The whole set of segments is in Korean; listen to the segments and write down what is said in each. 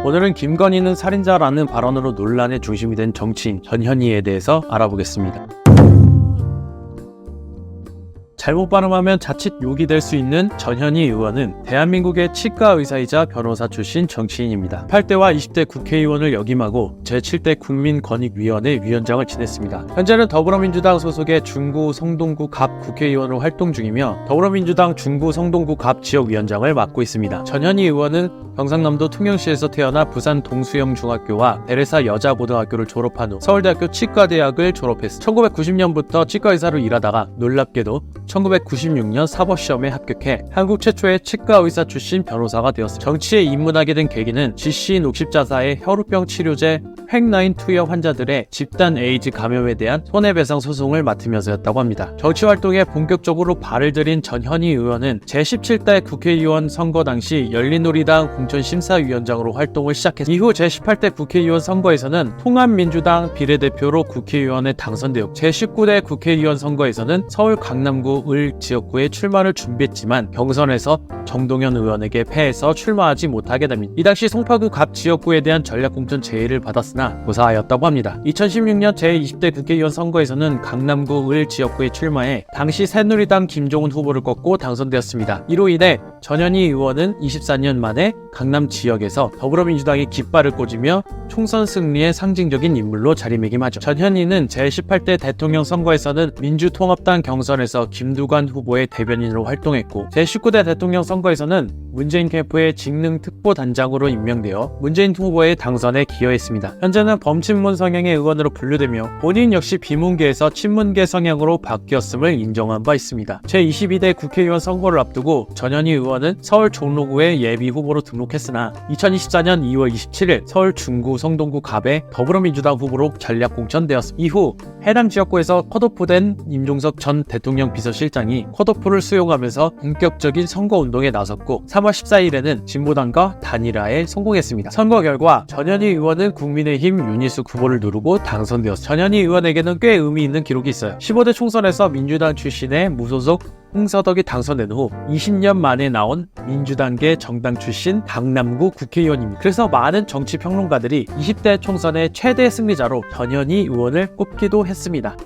오늘은 김건희는 살인자라는 발언으로 논란의 중심이 된 정치인 전현희에 대해서 알아보겠습니다. 잘못 발음하면 자칫 욕이 될 수 있는 전현희 의원은 대한민국의 치과 의사이자 변호사 출신 정치인입니다. 8대와 20대 국회의원을 역임하고 제7대 국민권익위원회 위원장을 지냈습니다. 현재는 더불어민주당 소속의 중구 성동구 갑 국회의원으로 활동 중이며 더불어민주당 중구 성동구 갑 지역위원장을 맡고 있습니다. 전현희 의원은 경상남도 통영시에서 태어나 부산 동수영중학교와 베레사 여자고등학교를 졸업한 후 서울대학교 치과대학을 졸업했습니다. 1990년부터 치과의사로 일하다가 놀랍게도 1996년 사법시험에 합격해 한국 최초의 치과의사 출신 변호사가 되었습니다. 정치에 입문하게 된 계기는 GC 녹십자사의 혈우병 치료제 횡라인 투여 환자들의 집단 에이즈 감염에 대한 손해배상 소송을 맡으면서였다고 합니다. 정치활동에 본격적으로 발을 들인 전현희 의원은 제17대 국회의원 선거 당시 열린우리당 공천심사위원장으로 활동을 시작했습니다. 이후 제18대 국회의원 선거에서는 통합민주당 비례대표로 국회의원에 당선되었고 제19대 국회의원 선거에서는 서울 강남구 을 지역구에 출마를 준비했지만 경선에서 정동현 의원에게 패해서 출마하지 못하게 됩니다. 이 당시 송파구 갑 지역구에 대한 전략공천 제의를 받았으나 무사하였다고 합니다. 2016년 제20대 국회의원 선거에서는 강남구 을 지역구에 출마해 당시 새누리당 김종훈 후보를 꺾고 당선되었습니다. 이로 인해 전현희 의원은 24년 만에 강남 지역에서 더불어민주당이 깃발을 꽂으며 총선 승리의 상징적인 인물로 자리매김하죠. 전현희는 제18대 대통령 선거에서는 민주통합당 경선에서 김두관 후보의 대변인으로 활동했고 제19대 대통령 선거에서는 문재인 캠프의 직능특보단장으로 임명되어 문재인 후보의 당선에 기여했습니다. 현재는 범친문 성향의 의원으로 분류되며 본인 역시 비문계에서 친문계 성향으로 바뀌었음을 인정한 바 있습니다. 제22대 국회의원 선거를 앞두고 전현희 의원은 서울 종로구의 예비 후보로 등록했으나 2024년 2월 27일 서울 중구 성동구 갑에 더불어민주당 후보로 전략 공천되었습니다. 이후 해당 지역구에서 컷오프된 임종석 전 대통령 비서실장이 컷오프를 수용하면서 본격적인 선거운동에 나섰고 3월 14일에는 진보당과 단일화에 성공했습니다. 선거 결과 전현희 의원은 국민의힘 윤희숙 후보를 누르고 당선되었습니다. 전현희 의원에게는 꽤 의미 있는 기록이 있어요. 15대 총선에서 민주당 출신의 무소속 홍서덕이 당선된 후 20년 만에 나온 민주당계 정당 출신 강남구 국회의원입니다. 그래서 많은 정치평론가들이 20대 총선의 최대 승리자로 전현희 의원을 꼽기도 했습니다.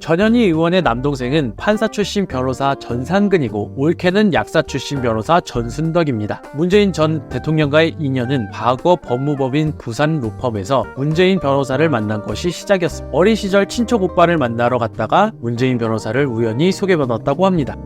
전현희 의원의 남동생은 판사 출신 변호사 전상근이고 올케는 약사 출신 변호사 전순덕입니다. 문재인 전 대통령과의 인연은 과거 법무법인 부산 로펌에서 문재인 변호사를 만난 것이 시작이었습니다. 어린 시절 친척 오빠를 만나러 갔다가 문재인 변호사를 우연히 소개받았다고 합니다.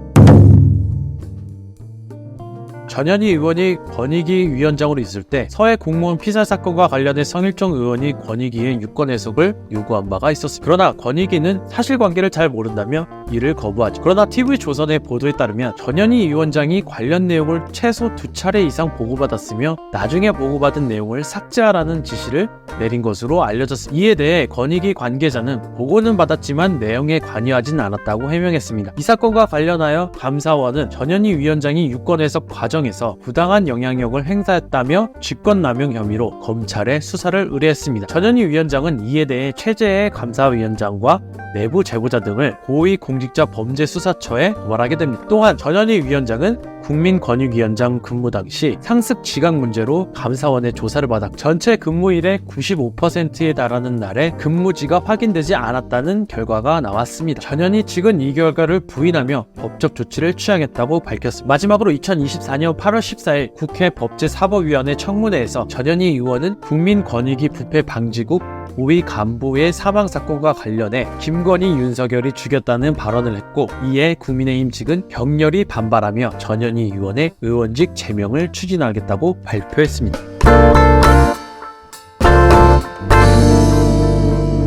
전현희 의원이 권익위 위원장으로 있을 때 서해 공무원 피살 사건과 관련해 성일종 의원이 권익위의 유권 해석을 요구한 바가 있었습니다. 그러나 권익위는 사실관계를 잘 모른다며 이를 거부하죠. 그러나 TV조선의 보도에 따르면 전현희 위원장이 관련 내용을 최소 2차례 이상 보고받았으며 나중에 보고받은 내용을 삭제하라는 지시를 내린 것으로 알려졌습니다. 이에 대해 권익위 관계자는 보고는 받았지만 내용에 관여하진 않았다고 해명했습니다. 이 사건과 관련하여 감사원은 전현희 위원장이 유권 해석 과정에서 부당한 영향력을 행사했다며 직권남용 혐의로 검찰에 수사를 의뢰했습니다. 전현희 위원장은 이에 대해 최재해 감사위원장과 내부 제보자 등을 고위공직자범죄수사처에 고발하게 됩니다. 또한 전현희 위원장은 국민권익위원장 근무 당시 상습 지각 문제로 감사원의 조사를 받아 전체 근무일의 95%에 달하는 날에 근무지가 확인되지 않았다는 결과가 나왔습니다. 전현희 측은 이 결과를 부인하며 법적 조치를 취하겠다고 밝혔습니다. 마지막으로 2024년 8월 14일 국회 법제사법위원회 청문회에서 전현희 의원은 국민권익위 부패 방지국 고위 간부의 사망 사건과 관련해 김건희, 윤석열이 죽였다는 발언을 했고 이에 국민의힘 측은 격렬히 반발하며 전현희 의원의 의원직 제명을 추진하겠다고 발표했습니다.